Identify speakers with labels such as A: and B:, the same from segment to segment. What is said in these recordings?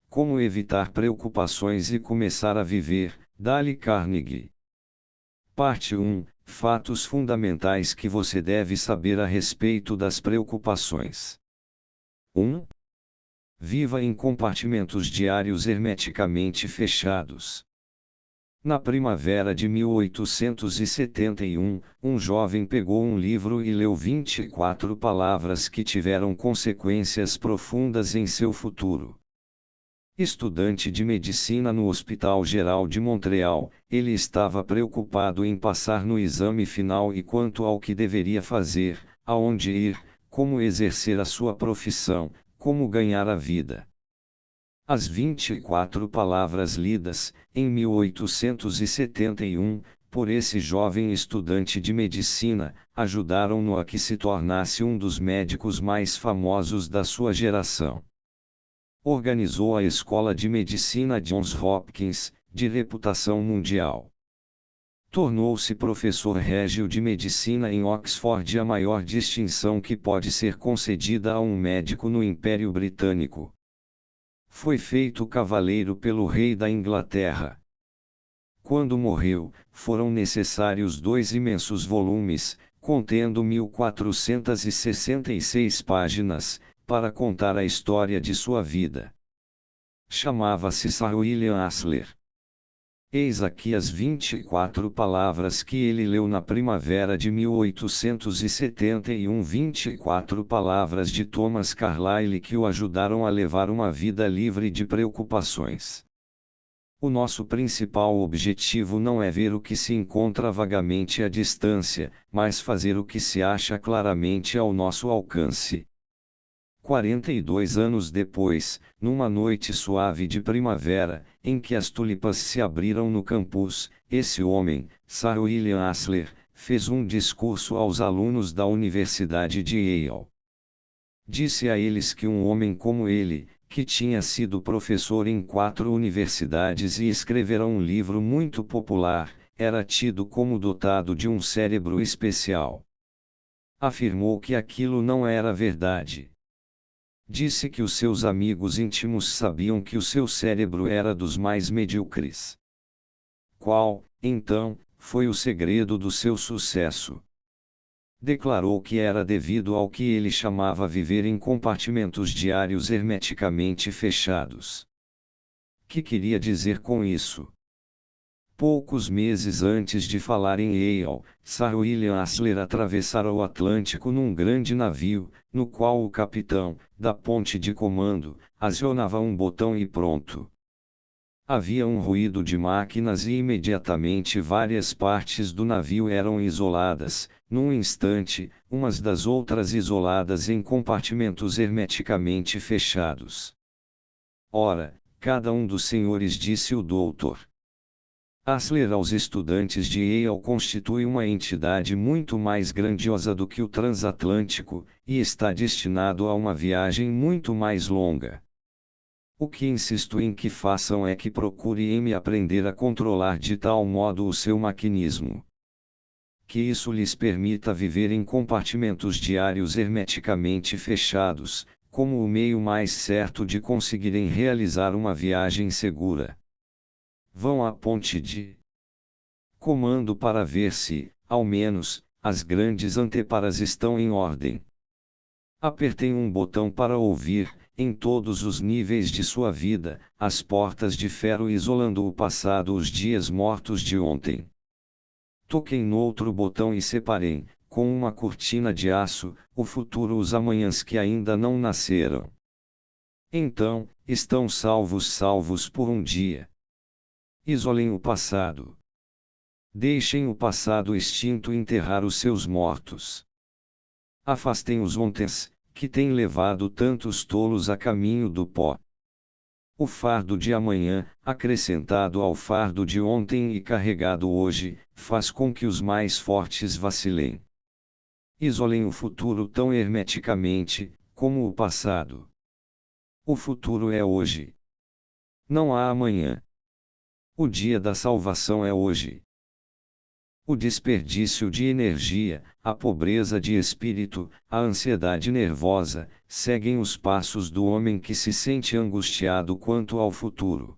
A: Como evitar preocupações e começar a viver, Dale Carnegie. Parte 1. Fatos fundamentais que você deve saber a respeito das preocupações. 1. Viva em compartimentos diários hermeticamente fechados. Na primavera de 1871, um jovem pegou um livro e leu 24 palavras que tiveram consequências profundas em seu futuro. Estudante de medicina no Hospital Geral de Montreal, ele estava preocupado em passar no exame final e quanto ao que deveria fazer, aonde ir, como exercer a sua profissão, como ganhar a vida. As 24 palavras lidas, em 1871, por esse jovem estudante de medicina, ajudaram-no a que se tornasse um dos médicos mais famosos da sua geração. Organizou a Escola de Medicina Johns Hopkins, de reputação mundial. Tornou-se professor régio de medicina em Oxford, a maior distinção que pode ser concedida a um médico no Império Britânico. Foi feito cavaleiro pelo rei da Inglaterra. Quando morreu, foram necessários 2 imensos volumes, contendo 1466 páginas, para contar a história de sua vida. Chamava-se Sir William Astley. Eis aqui as 24 palavras que ele leu na primavera de 1871. 24 palavras de Thomas Carlyle que o ajudaram a levar uma vida livre de preocupações. O nosso principal objetivo não é ver o que se encontra vagamente à distância, mas fazer o que se acha claramente ao nosso alcance. 42 anos depois, numa noite suave de primavera, em que as tulipas se abriram no campus, esse homem, Sir William Astley, fez um discurso aos alunos da Universidade de Yale. Disse a eles que um homem como ele, que tinha sido professor em 4 universidades e escrevera um livro muito popular, era tido como dotado de um cérebro especial. Afirmou que aquilo não era verdade. Disse que os seus amigos íntimos sabiam que o seu cérebro era dos mais medíocres. Qual, então, foi o segredo do seu sucesso? Declarou que era devido ao que ele chamava viver em compartimentos diários hermeticamente fechados. Que queria dizer com isso? Poucos meses antes de falar em Yale, Sir William Astley atravessara o Atlântico num grande navio, no qual o capitão, da ponte de comando, acionava um botão e pronto. Havia um ruído de máquinas e imediatamente várias partes do navio eram isoladas, num instante, umas das outras isoladas em compartimentos hermeticamente fechados. Ora, cada um dos senhores, disse o doutor Astley aos estudantes de Yale, constitui uma entidade muito mais grandiosa do que o transatlântico, e está destinado a uma viagem muito mais longa. O que insisto em que façam é que procurem aprender a controlar de tal modo o seu maquinismo, que isso lhes permita viver em compartimentos diários hermeticamente fechados, como o meio mais certo de conseguirem realizar uma viagem segura. Vão à ponte de comando para ver se, ao menos, as grandes anteparas estão em ordem. Apertem um botão para ouvir, em todos os níveis de sua vida, as portas de ferro isolando o passado, os dias mortos de ontem. Toquem no outro botão e separem, com uma cortina de aço, o futuro, os amanhãs que ainda não nasceram. Então, estão salvos por um dia. Isolem o passado. Deixem o passado extinto enterrar os seus mortos. Afastem os ontens, que têm levado tantos tolos a caminho do pó. O fardo de amanhã, acrescentado ao fardo de ontem e carregado hoje, faz com que os mais fortes vacilem. Isolem o futuro tão hermeticamente, como o passado. O futuro é hoje. Não há amanhã. O dia da salvação é hoje. O desperdício de energia, a pobreza de espírito, a ansiedade nervosa, seguem os passos do homem que se sente angustiado quanto ao futuro.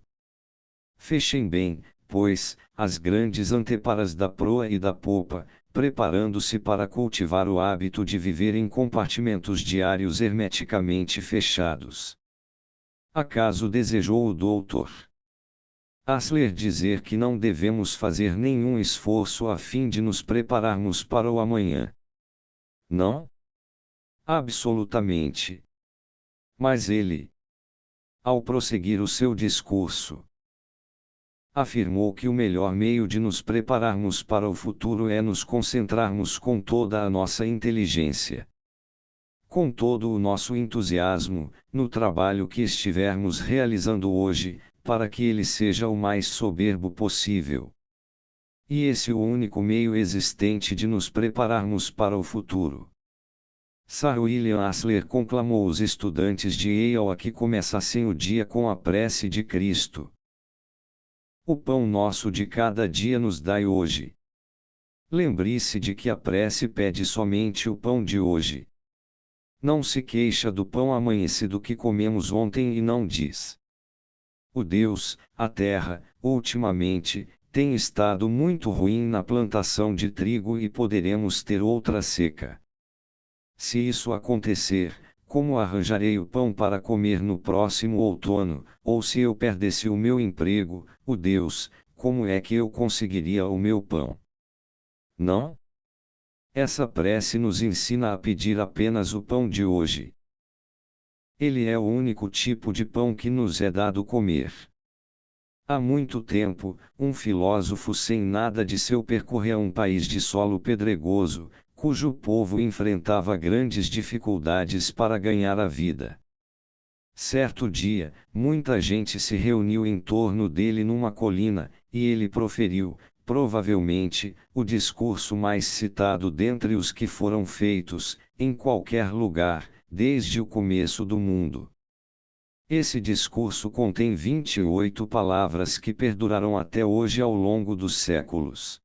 A: Fechem bem, pois, as grandes anteparas da proa e da popa, preparando-se para cultivar o hábito de viver em compartimentos diários hermeticamente fechados. Acaso desejou o Dr. Asler dizer que não devemos fazer nenhum esforço a fim de nos prepararmos para o amanhã? Não? Absolutamente. Mas ele, ao prosseguir o seu discurso, afirmou que o melhor meio de nos prepararmos para o futuro é nos concentrarmos com toda a nossa inteligência, com todo o nosso entusiasmo, no trabalho que estivermos realizando hoje, para que ele seja o mais soberbo possível. E esse é o único meio existente de nos prepararmos para o futuro. Sir William Asler conclamou os estudantes de Yale a que começassem o dia com a prece de Cristo. O pão nosso de cada dia nos dai hoje. Lembre-se de que a prece pede somente o pão de hoje. Não se queixa do pão amanhecido que comemos ontem e não diz: o Deus, a terra, ultimamente, tem estado muito ruim na plantação de trigo e poderemos ter outra seca. Se isso acontecer, como arranjarei o pão para comer no próximo outono? Ou se eu perdesse o meu emprego, o Deus, como é que eu conseguiria o meu pão? Não? Essa prece nos ensina a pedir apenas o pão de hoje. Ele é o único tipo de pão que nos é dado comer. Há muito tempo, um filósofo sem nada de seu percorria um país de solo pedregoso, cujo povo enfrentava grandes dificuldades para ganhar a vida. Certo dia, muita gente se reuniu em torno dele numa colina, e ele proferiu, provavelmente, o discurso mais citado dentre os que foram feitos, em qualquer lugar, desde o começo do mundo. Esse discurso contém 28 palavras que perdurarão até hoje ao longo dos séculos.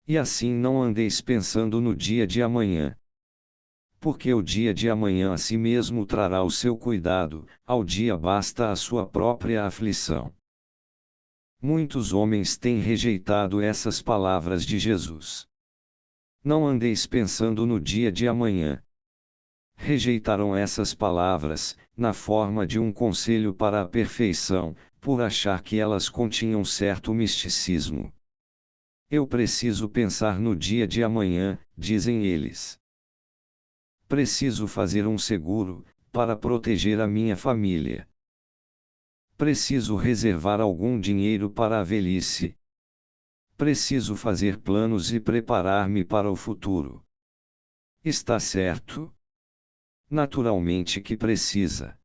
A: E assim não andeis pensando no dia de amanhã. Porque o dia de amanhã a si mesmo trará o seu cuidado, ao dia basta a sua própria aflição. Muitos homens têm rejeitado essas palavras de Jesus. Não andeis pensando no dia de amanhã. Rejeitaram essas palavras, na forma de um conselho para a perfeição, por achar que elas continham certo misticismo. Eu preciso pensar no dia de amanhã, dizem eles. Preciso fazer um seguro, para proteger a minha família. Preciso reservar algum dinheiro para a velhice. Preciso fazer planos e preparar-me para o futuro. Está certo? Naturalmente que precisa.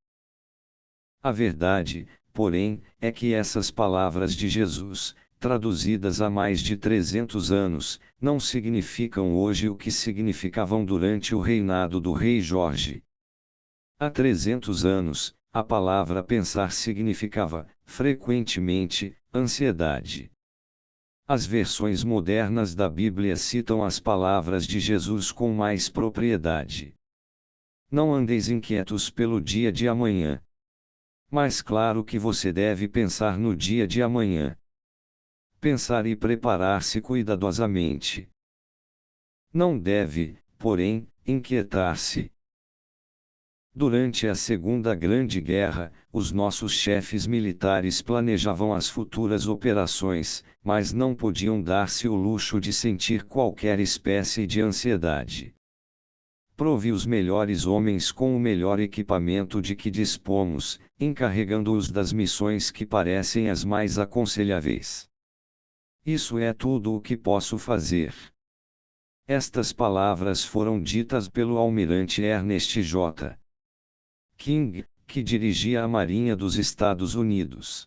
A: A verdade, porém, é que essas palavras de Jesus, traduzidas há mais de 300 anos, não significam hoje o que significavam durante o reinado do rei Jorge. Há 300 anos, a palavra pensar significava, frequentemente, ansiedade. As versões modernas da Bíblia citam as palavras de Jesus com mais propriedade. Não andeis inquietos pelo dia de amanhã. Mas claro que você deve pensar no dia de amanhã. Pensar e preparar-se cuidadosamente. Não deve, porém, inquietar-se. Durante a Segunda Grande Guerra, os nossos chefes militares planejavam as futuras operações, mas não podiam dar-se o luxo de sentir qualquer espécie de ansiedade. Prove os melhores homens com o melhor equipamento de que dispomos, encarregando-os das missões que parecem as mais aconselháveis. Isso é tudo o que posso fazer. Estas palavras foram ditas pelo almirante Ernest J. King, que dirigia a Marinha dos Estados Unidos.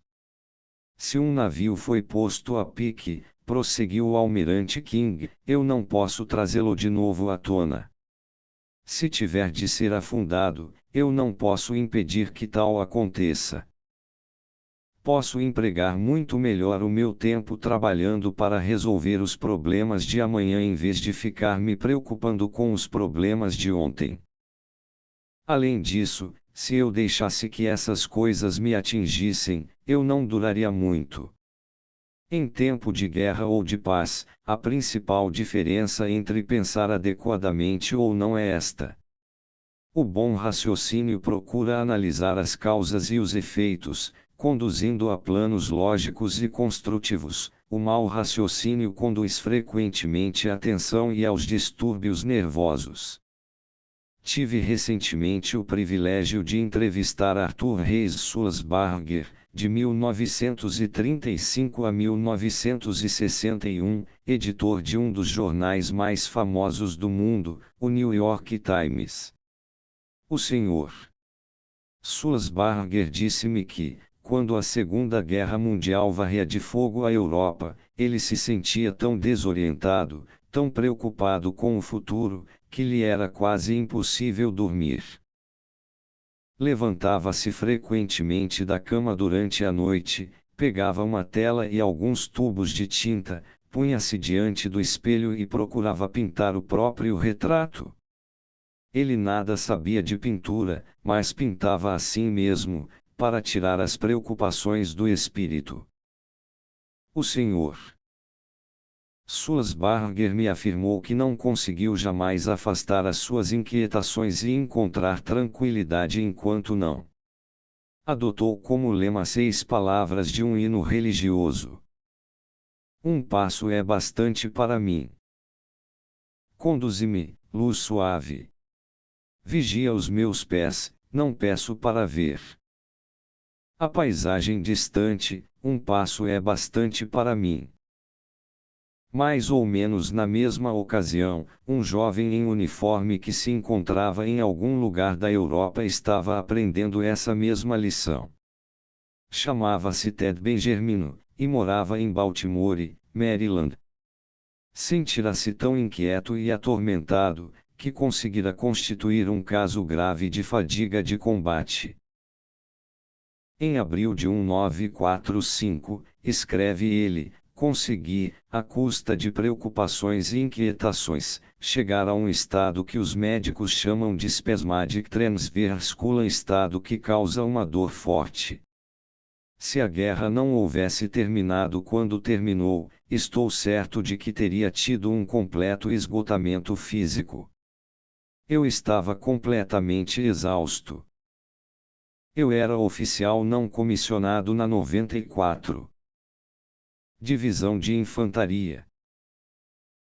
A: Se um navio foi posto a pique, prosseguiu o almirante King, eu não posso trazê-lo de novo à tona. Se tiver de ser afundado, eu não posso impedir que tal aconteça. posso empregar muito melhor o meu tempo trabalhando para resolver os problemas de amanhã em vez de ficar me preocupando com os problemas de ontem. Além disso, se eu deixasse que essas coisas me atingissem, eu não duraria muito. Em tempo de guerra ou de paz, a principal diferença entre pensar adequadamente ou não é esta. O bom raciocínio procura analisar as causas e os efeitos, conduzindo a planos lógicos e construtivos. O mau raciocínio conduz frequentemente à tensão e aos distúrbios nervosos. Tive recentemente o privilégio de entrevistar Arthur Reis Sulzberger, de 1935 a 1961, editor de um dos jornais mais famosos do mundo, o New York Times. O Sr. Sulzberger disse-me que, quando a Segunda Guerra Mundial varria de fogo a Europa, ele se sentia tão desorientado, tão preocupado com o futuro, que lhe era quase impossível dormir. Levantava-se frequentemente da cama durante a noite, pegava uma tela e alguns tubos de tinta, punha-se diante do espelho e procurava pintar o próprio retrato. Ele nada sabia de pintura, mas pintava assim mesmo, para tirar as preocupações do espírito. O Sr. Sulzberger me afirmou que não conseguiu jamais afastar as suas inquietações e encontrar tranquilidade enquanto não adotou como lema 6 palavras de um hino religioso. Um passo é bastante para mim. Conduze-me, luz suave. Vigia os meus pés, não peço para ver a paisagem distante, um passo é bastante para mim. Mais ou menos na mesma ocasião, um jovem em uniforme que se encontrava em algum lugar da Europa estava aprendendo essa mesma lição. Chamava-se Ted Bengermino, e morava em Baltimore, Maryland. Sentira-se tão inquieto e atormentado, que conseguira constituir um caso grave de fadiga de combate. Em abril de 1945, escreve ele, consegui, à custa de preocupações e inquietações, chegar a um estado que os médicos chamam de spasmodic transverscular, estado que causa uma dor forte. Se a guerra não houvesse terminado quando terminou, estou certo de que teria tido um completo esgotamento físico. Eu estava completamente exausto. Eu era oficial não comissionado na 94. Divisão de Infantaria.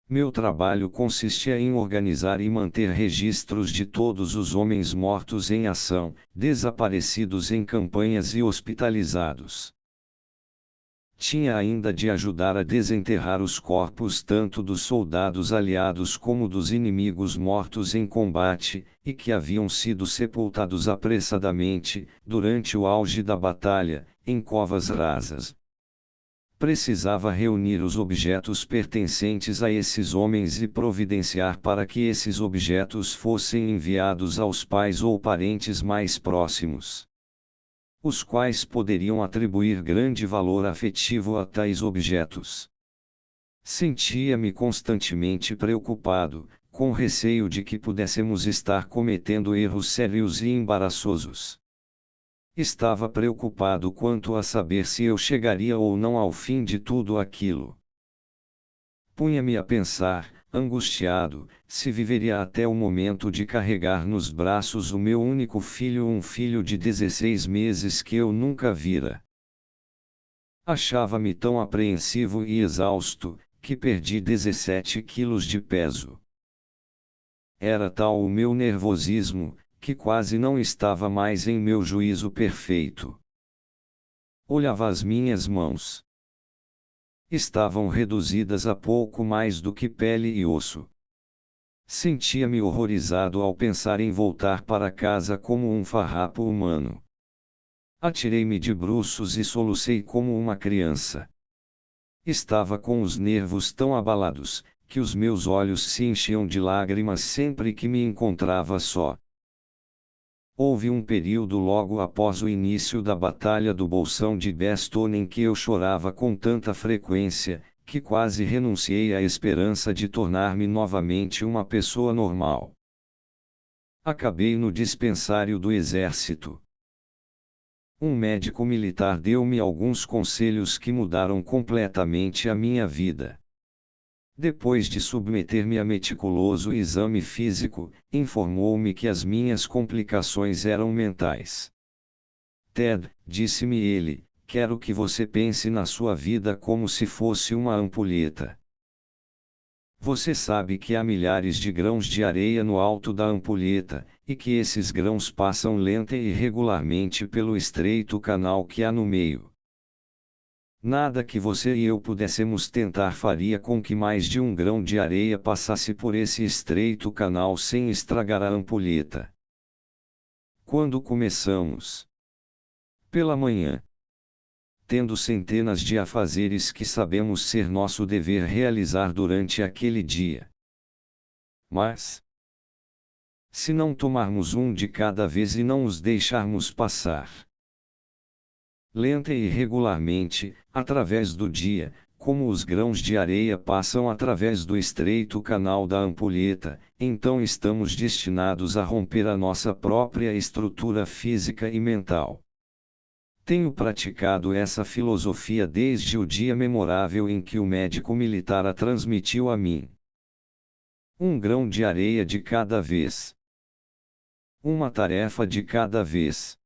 A: Meu trabalho consistia em organizar e manter registros de todos os homens mortos em ação, desaparecidos em campanhas e hospitalizados. Tinha ainda de ajudar a desenterrar os corpos tanto dos soldados aliados como dos inimigos mortos em combate, e que haviam sido sepultados apressadamente, durante o auge da batalha, em covas rasas. Precisava reunir os objetos pertencentes a esses homens e providenciar para que esses objetos fossem enviados aos pais ou parentes mais próximos, os quais poderiam atribuir grande valor afetivo a tais objetos. Sentia-me constantemente preocupado, com receio de que pudéssemos estar cometendo erros sérios e embaraçosos. Estava preocupado quanto a saber se eu chegaria ou não ao fim de tudo aquilo. Punha-me a pensar, angustiado, se viveria até o momento de carregar nos braços o meu único filho, um filho de 16 meses que eu nunca vira. Achava-me tão apreensivo e exausto, que perdi 17 quilos de peso. Era tal o meu nervosismo, que quase não estava mais em meu juízo perfeito. Olhava as minhas mãos. Estavam reduzidas a pouco mais do que pele e osso. Sentia-me horrorizado ao pensar em voltar para casa como um farrapo humano. Atirei-me de bruços e solucei como uma criança. Estava com os nervos tão abalados, que os meus olhos se enchiam de lágrimas sempre que me encontrava só. Houve um período logo após o início da Batalha do Bolsão de Bastogne em que eu chorava com tanta frequência, que quase renunciei à esperança de tornar-me novamente uma pessoa normal. Acabei no dispensário do exército. Um médico militar deu-me alguns conselhos que mudaram completamente a minha vida. Depois de submeter-me a meticuloso exame físico, informou-me que as minhas complicações eram mentais. Ted, disse-me ele, quero que você pense na sua vida como se fosse uma ampulheta. Você sabe que há milhares de grãos de areia no alto da ampulheta, e que esses grãos passam lenta e irregularmente pelo estreito canal que há no meio. Nada que você e eu pudéssemos tentar faria com que mais de um grão de areia passasse por esse estreito canal sem estragar a ampulheta. Quando começamos? Pela manhã. Tendo centenas de afazeres que sabemos ser nosso dever realizar durante aquele dia. Mas, se não tomarmos um de cada vez e não os deixarmos passar lenta e regularmente, através do dia, como os grãos de areia passam através do estreito canal da ampulheta, então estamos destinados a romper a nossa própria estrutura física e mental. Tenho praticado essa filosofia desde o dia memorável em que o médico militar a transmitiu a mim. Um grão de areia de cada vez. Uma tarefa de cada vez.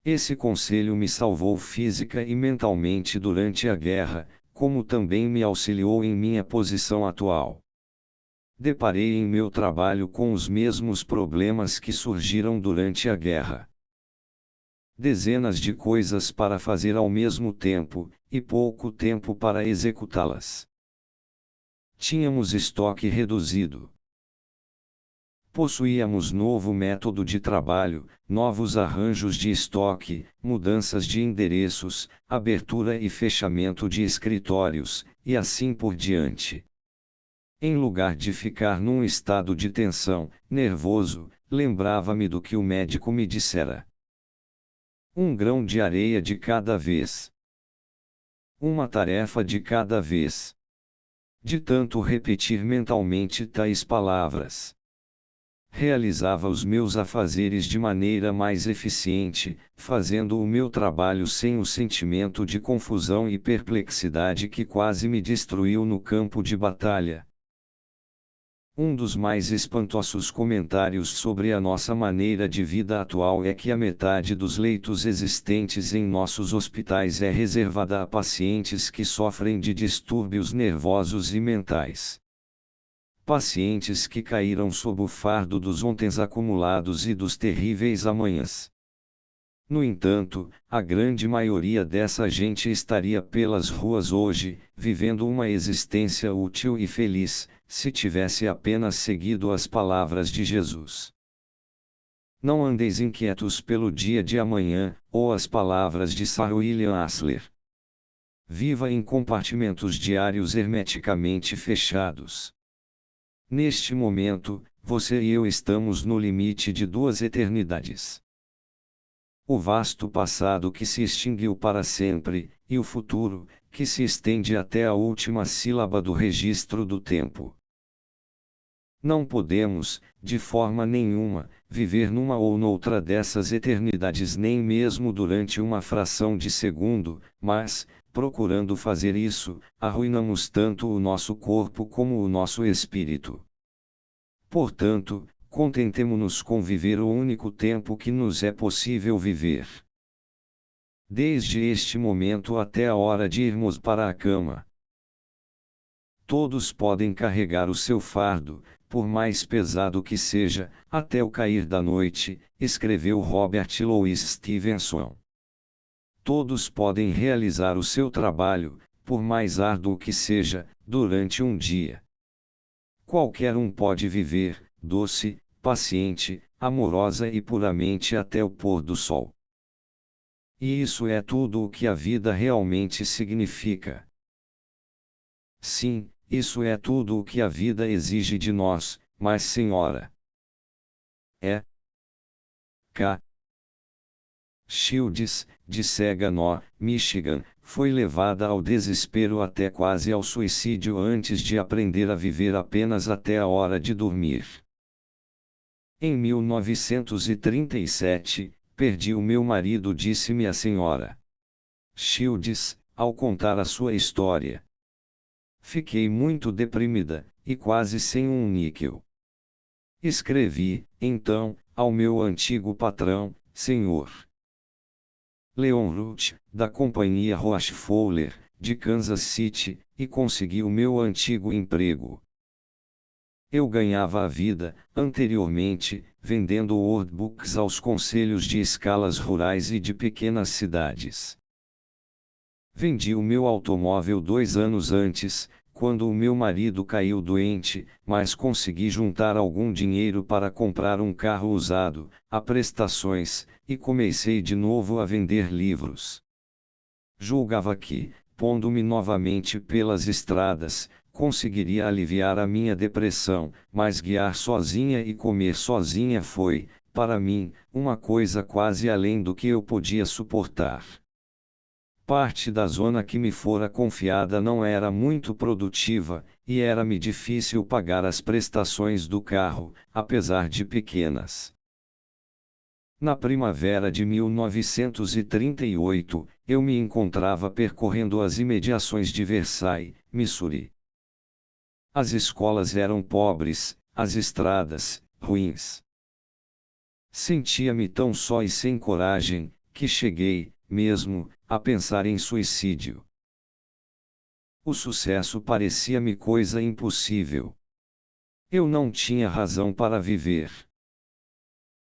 A: Esse conselho me salvou física e mentalmente durante a guerra, como também me auxiliou em minha posição atual. Deparei em meu trabalho com os mesmos problemas que surgiram durante a guerra. Dezenas de coisas para fazer ao mesmo tempo, e pouco tempo para executá-las. Tínhamos estoque reduzido. Possuíamos novo método de trabalho, novos arranjos de estoque, mudanças de endereços, abertura e fechamento de escritórios, e assim por diante. Em lugar de ficar num estado de tensão, nervoso, lembrava-me do que o médico me dissera. Um grão de areia de cada vez. Uma tarefa de cada vez. De tanto repetir mentalmente tais palavras, realizava os meus afazeres de maneira mais eficiente, fazendo o meu trabalho sem o sentimento de confusão e perplexidade que quase me destruiu no campo de batalha. Um dos mais espantosos comentários sobre a nossa maneira de vida atual é que a metade dos leitos existentes em nossos hospitais é reservada a pacientes que sofrem de distúrbios nervosos e mentais. Pacientes que caíram sob o fardo dos ontens acumulados e dos terríveis amanhãs. No entanto, a grande maioria dessa gente estaria pelas ruas hoje, vivendo uma existência útil e feliz, se tivesse apenas seguido as palavras de Jesus. Não andeis inquietos pelo dia de amanhã, ou as palavras de Sir William Asler. Viva em compartimentos diários hermeticamente fechados. Neste momento, você e eu estamos no limite de duas eternidades. O vasto passado que se extinguiu para sempre, e o futuro, que se estende até a última sílaba do registro do tempo. Não podemos, de forma nenhuma, viver numa ou noutra dessas eternidades nem mesmo durante uma fração de segundo, mas, procurando fazer isso, arruinamos tanto o nosso corpo como o nosso espírito. Portanto, contentemo-nos com viver o único tempo que nos é possível viver. Desde este momento até a hora de irmos para a cama. Todos podem carregar o seu fardo, por mais pesado que seja, até o cair da noite, escreveu Robert Louis Stevenson. Todos podem realizar o seu trabalho, por mais árduo que seja, durante um dia. Qualquer um pode viver, doce, paciente, amorosa e puramente até o pôr do sol. E isso é tudo o que a vida realmente significa. Sim, isso é tudo o que a vida exige de nós, mas senhora. É, K. Shields, de Saginaw, Michigan, foi levada ao desespero até quase ao suicídio antes de aprender a viver apenas até a hora de dormir. Em 1937, perdi o meu marido, disse-me a senhora Shields, ao contar a sua história. Fiquei muito deprimida, e quase sem um níquel. Escrevi, então, ao meu antigo patrão, Sr. Leon Root, da companhia Rockefeller, de Kansas City, e consegui o meu antigo emprego. Eu ganhava a vida, anteriormente, vendendo workbooks aos conselhos de escalas rurais e de pequenas cidades. Vendi o meu automóvel 2 anos antes, quando o meu marido caiu doente, mas consegui juntar algum dinheiro para comprar um carro usado, a prestações, e comecei de novo a vender livros. Julgava que, pondo-me novamente pelas estradas, conseguiria aliviar a minha depressão, mas guiar sozinha e comer sozinha foi, para mim, uma coisa quase além do que eu podia suportar. Parte da zona que me fora confiada não era muito produtiva, e era-me difícil pagar as prestações do carro, apesar de pequenas. Na primavera de 1938, eu me encontrava percorrendo as imediações de Versailles, Missouri. As escolas eram pobres, as estradas, ruins. Sentia-me tão só e sem coragem, que cheguei, mesmo, a pensar em suicídio. O sucesso parecia-me coisa impossível. Eu não tinha razão para viver.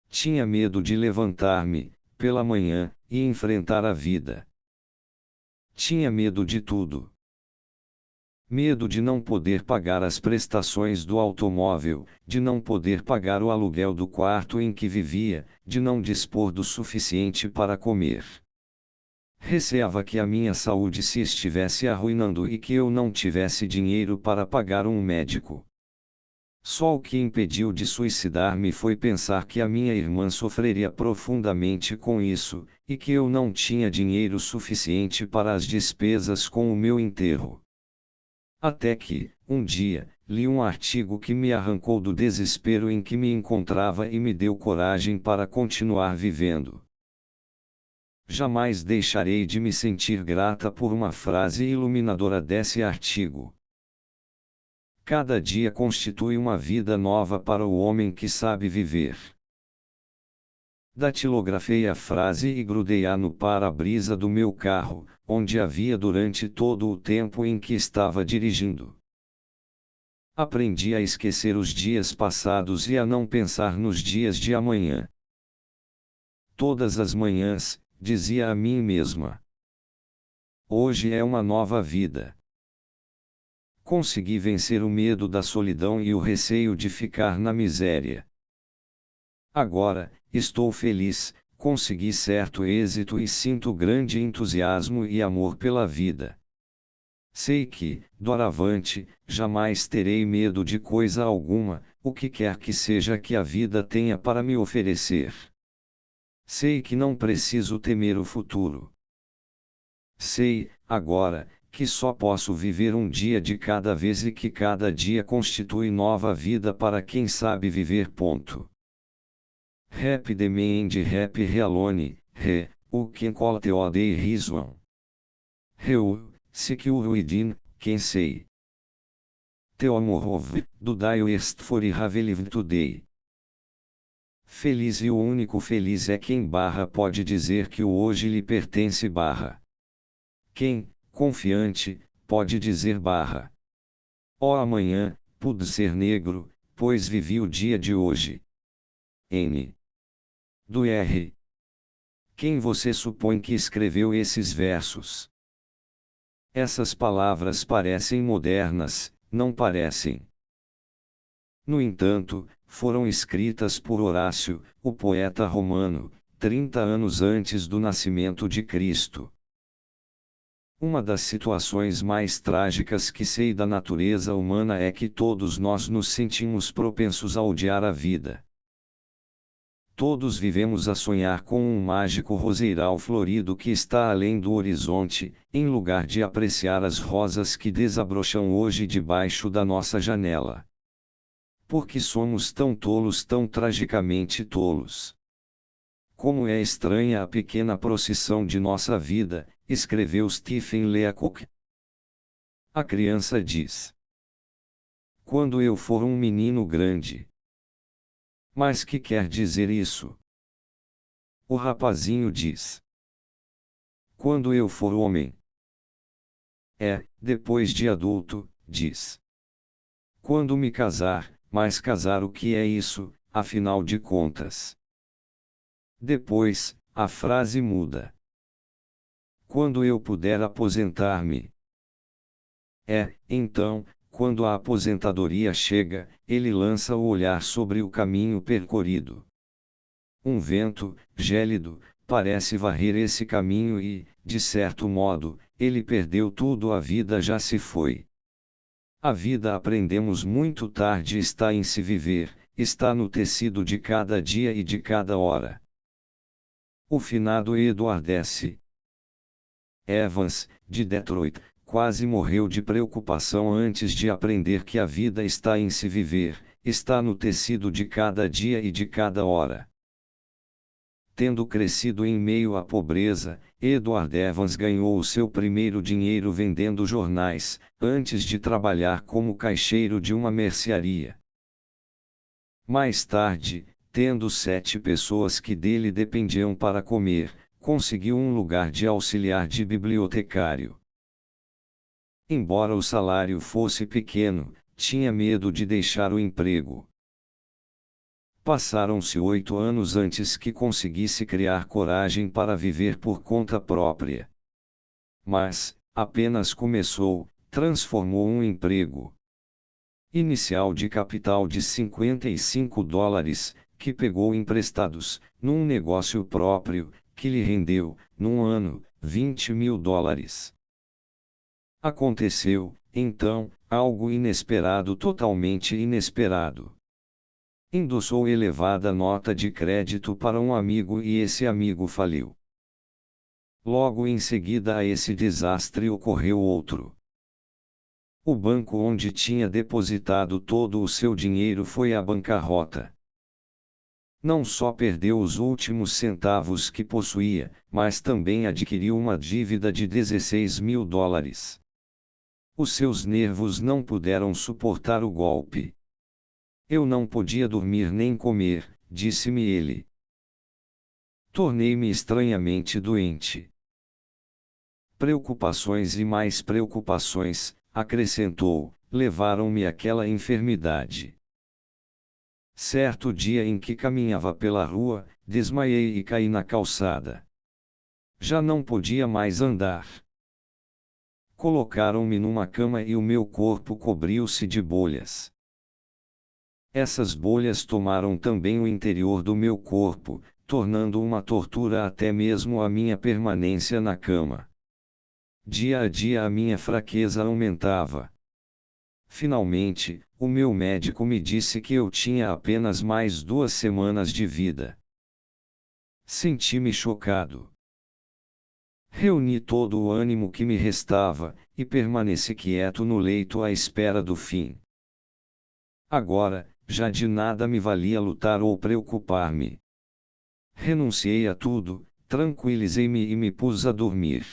A: Tinha medo de levantar-me, pela manhã, e enfrentar a vida. Tinha medo de tudo. Medo de não poder pagar as prestações do automóvel, de não poder pagar o aluguel do quarto em que vivia, de não dispor do suficiente para comer. Receava que a minha saúde se estivesse arruinando e que eu não tivesse dinheiro para pagar um médico. Só o que impediu de suicidar-me foi pensar que a minha irmã sofreria profundamente com isso, e que eu não tinha dinheiro suficiente para as despesas com o meu enterro. Até que, um dia, li um artigo que me arrancou do desespero em que me encontrava e me deu coragem para continuar vivendo. Jamais deixarei de me sentir grata por uma frase iluminadora desse artigo. Cada dia constitui uma vida nova para o homem que sabe viver. Datilografei a frase e grudei-a no para-brisa do meu carro, onde havia durante todo o tempo em que estava dirigindo. Aprendi a esquecer os dias passados e a não pensar nos dias de amanhã. Todas as manhãs, dizia a mim mesma: hoje é uma nova vida. Consegui vencer o medo da solidão e o receio de ficar na miséria. Agora, estou feliz, consegui certo êxito e sinto grande entusiasmo e amor pela vida. Sei que, doravante, jamais terei medo de coisa alguma, o que quer que seja que a vida tenha para me oferecer. Sei que não preciso temer o futuro. Sei, agora, que só posso viver um dia de cada vez e que cada dia constitui nova vida para quem sabe viver. Rap de me de rap realone, re, o quem colte odei riswan. Reu, se que o ruidin, quem sei. Teomorov, do daio est for haveliv today. Feliz e o único feliz é quem pode dizer que o hoje lhe pertence. Quem, confiante, pode dizer ó amanhã, pude ser negro, pois vivi o dia de hoje. N. Do R. Quem você supõe que escreveu esses versos? Essas palavras parecem modernas, não parecem? No entanto, foram escritas por Horácio, o poeta romano, 30 anos antes do nascimento de Cristo. Uma das situações mais trágicas que sei da natureza humana é que todos nós nos sentimos propensos a odiar a vida. todos vivemos a sonhar com um mágico roseiral florido que está além do horizonte, em lugar de apreciar as rosas que desabrocham hoje debaixo da nossa janela. Por que somos tão tolos, tão tragicamente tolos? Como é estranha a pequena procissão de nossa vida, escreveu Stephen Leacock. A criança diz: quando eu for um menino grande. Mas que quer dizer isso? O rapazinho diz: quando eu for homem. Depois de adulto, diz. Quando me casar, mas casar o que é isso, afinal de contas? Depois, a frase muda. Quando eu puder aposentar-me. Então, quando a aposentadoria chega, ele lança o olhar sobre o caminho percorrido. Um vento, gélido, parece varrer esse caminho e, de certo modo, ele perdeu tudo, a vida já se foi. A vida, aprendemos muito tarde, está em se viver, está no tecido de cada dia e de cada hora. O finado Edward S. Evans, de Detroit, quase morreu de preocupação antes de aprender que a vida está em se viver, está no tecido de cada dia e de cada hora. Tendo crescido em meio à pobreza, Edward Evans ganhou o seu primeiro dinheiro vendendo jornais, antes de trabalhar como caixeiro de uma mercearia. Mais tarde, tendo 7 pessoas que dele dependiam para comer, conseguiu um lugar de auxiliar de bibliotecário. Embora o salário fosse pequeno, tinha medo de deixar o emprego. Passaram-se 8 anos antes que conseguisse criar coragem para viver por conta própria. Mas, apenas começou, transformou um emprego inicial de capital de $55, que pegou emprestados, num negócio próprio, que lhe rendeu, num ano, $20.000. Aconteceu, então, algo inesperado, totalmente inesperado. Endossou elevada nota de crédito para um amigo e esse amigo faliu. Logo em seguida a esse desastre ocorreu outro. O banco onde tinha depositado todo o seu dinheiro foi à bancarrota. Não só perdeu os últimos centavos que possuía, mas também adquiriu uma dívida de $16.000. Os seus nervos não puderam suportar o golpe. Eu não podia dormir nem comer, disse-me ele. Tornei-me estranhamente doente. Preocupações e mais preocupações, acrescentou, levaram-me àquela enfermidade. Certo dia em que caminhava pela rua, desmaiei e caí na calçada. Já não podia mais andar. Colocaram-me numa cama e o meu corpo cobriu-se de bolhas. Essas bolhas tomaram também o interior do meu corpo, tornando uma tortura até mesmo a minha permanência na cama. Dia a dia a minha fraqueza aumentava. Finalmente, o meu médico me disse que eu tinha apenas mais 2 semanas de vida. Senti-me chocado. Reuni todo o ânimo que me restava, e permaneci quieto no leito à espera do fim. Agora, já de nada me valia lutar ou preocupar-me. Renunciei a tudo, tranquilizei-me e me pus a dormir.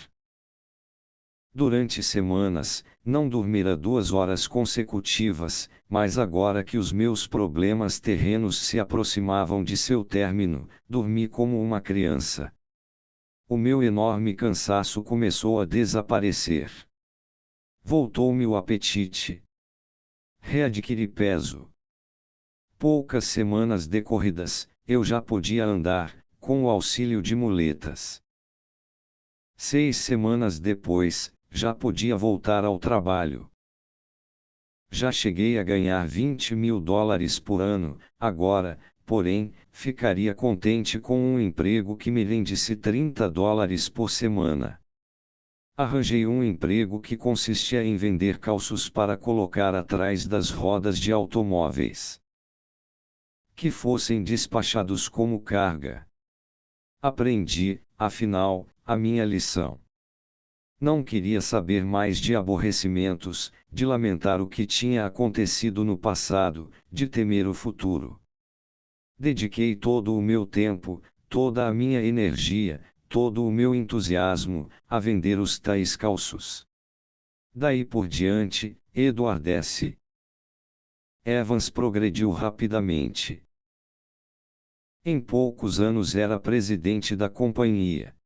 A: Durante semanas, não dormira 2 horas consecutivas, mas agora que os meus problemas terrenos se aproximavam de seu término, dormi como uma criança. O meu enorme cansaço começou a desaparecer. Voltou-me o apetite. Readquiri peso. Poucas semanas decorridas, eu já podia andar, com o auxílio de muletas. 6 semanas depois, já podia voltar ao trabalho. Já cheguei a ganhar $20.000 por ano, agora, porém, ficaria contente com um emprego que me rendesse $30 por semana. Arranjei um emprego que consistia em vender calços para colocar atrás das rodas de automóveis. que fossem despachados como carga. Aprendi, afinal, a minha lição. Não queria saber mais de aborrecimentos, de lamentar o que tinha acontecido no passado, de temer o futuro. Dediquei todo o meu tempo, toda a minha energia, todo o meu entusiasmo, a vender os tais calços. Daí por diante, Edward S. Evans progrediu rapidamente. Em poucos anos era presidente da companhia.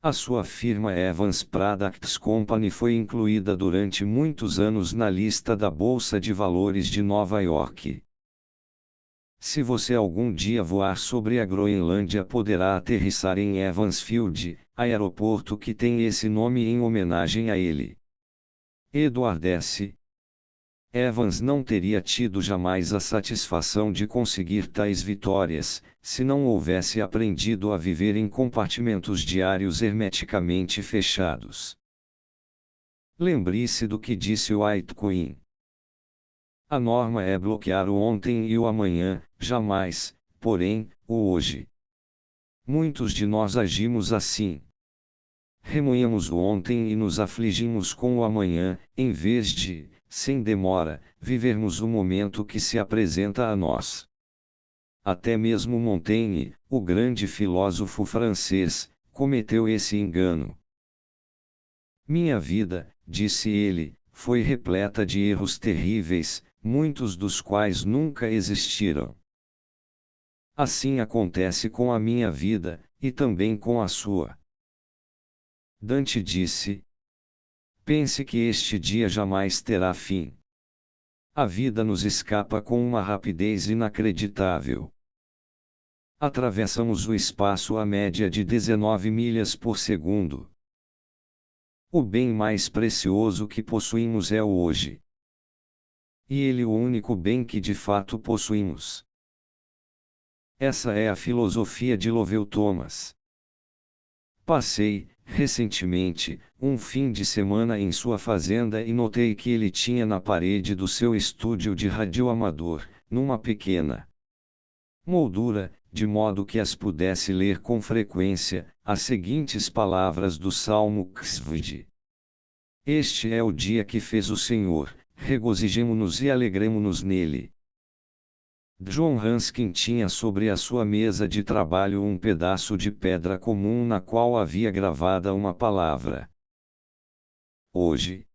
A: A sua firma Evans Products Company foi incluída durante muitos anos na lista da Bolsa de Valores de Nova York. Se você algum dia voar sobre a Groenlândia, poderá aterrissar em Evansfield, aeroporto que tem esse nome em homenagem a ele. Edward S. Evans não teria tido jamais a satisfação de conseguir tais vitórias, se não houvesse aprendido a viver em compartimentos diários hermeticamente fechados. Lembre-se do que disse White Queen. A norma é bloquear o ontem e o amanhã, jamais, porém, o hoje. Muitos de nós agimos assim. Remoemos o ontem e nos afligimos com o amanhã, em vez de, sem demora, vivermos o momento que se apresenta a nós. Até mesmo Montaigne, o grande filósofo francês, cometeu esse engano. Minha vida, disse ele, foi repleta de erros terríveis, muitos dos quais nunca existiram. Assim acontece com a minha vida, e também com a sua. Dante disse: pense que este dia jamais terá fim. A vida nos escapa com uma rapidez inacreditável. Atravessamos o espaço à média de 19 milhas por segundo. O bem mais precioso que possuímos é o hoje. E ele o único bem que de fato possuímos. Essa é a filosofia de Lovell Thomas. Passei, recentemente, um fim de semana em sua fazenda e notei que ele tinha na parede do seu estúdio de radioamador, numa pequena moldura, de modo que as pudesse ler com frequência, as seguintes palavras do Salmo Ksvd. Este é o dia que fez o Senhor, regozijemo-nos e alegremo-nos nele. John Ruskin tinha sobre a sua mesa de trabalho um pedaço de pedra comum na qual havia gravada uma palavra. Hoje.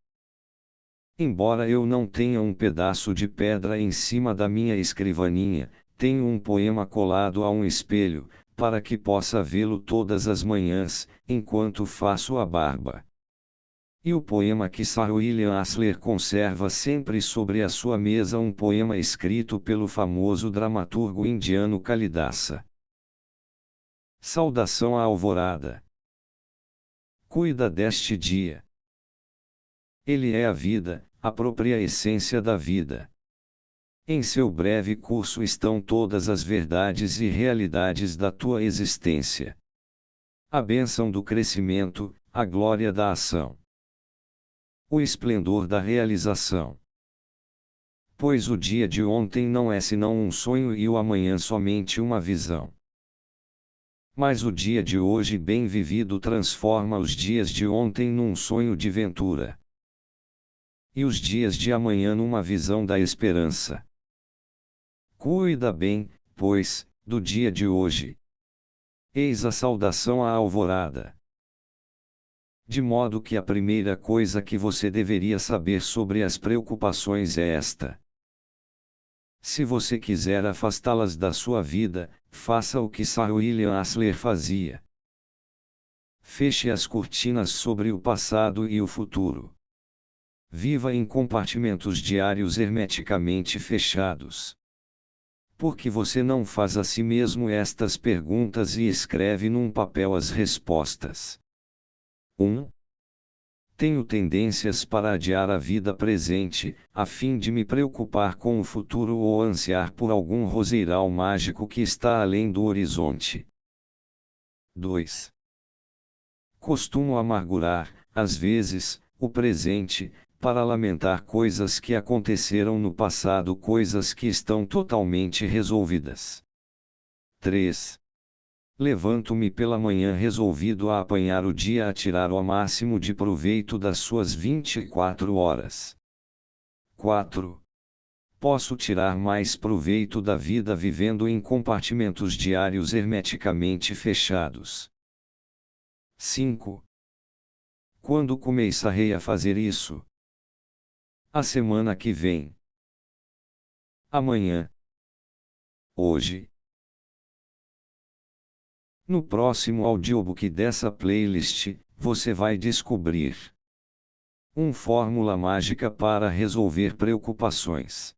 A: Embora eu não tenha um pedaço de pedra em cima da minha escrivaninha, tenho um poema colado a um espelho, para que possa vê-lo todas as manhãs, enquanto faço a barba. E o poema que Sir William Astley conserva sempre sobre a sua mesa, um poema escrito pelo famoso dramaturgo indiano Kalidasa. Saudação à alvorada. Cuida deste dia. Ele é a vida, a própria essência da vida. Em seu breve curso estão todas as verdades e realidades da tua existência. A bênção do crescimento, a glória da ação. O esplendor da realização. Pois o dia de ontem não é senão um sonho e o amanhã somente uma visão. Mas o dia de hoje bem vivido transforma os dias de ontem num sonho de ventura. E os dias de amanhã numa visão da esperança. Cuida bem, pois, do dia de hoje. Eis a saudação à alvorada. De modo que a primeira coisa que você deveria saber sobre as preocupações é esta. Se você quiser afastá-las da sua vida, faça o que Sir William Astley fazia. Feche as cortinas sobre o passado e o futuro. Viva em compartimentos diários hermeticamente fechados. Por que você não faz a si mesmo estas perguntas e escreve num papel as respostas? 1. Tenho tendências para adiar a vida presente, a fim de me preocupar com o futuro ou ansiar por algum roseiral mágico que está além do horizonte. 2. Costumo amargurar, às vezes, o presente, para lamentar coisas que aconteceram no passado, coisas que estão totalmente resolvidas. 3. Levanto-me pela manhã resolvido a apanhar o dia, a tirar o máximo de proveito das suas 24 horas. 4. Posso tirar mais proveito da vida vivendo em compartimentos diários hermeticamente fechados. 5. Quando começarei a fazer isso? A semana que vem. Amanhã. Hoje. No próximo audiobook dessa playlist, você vai descobrir uma fórmula mágica para resolver preocupações.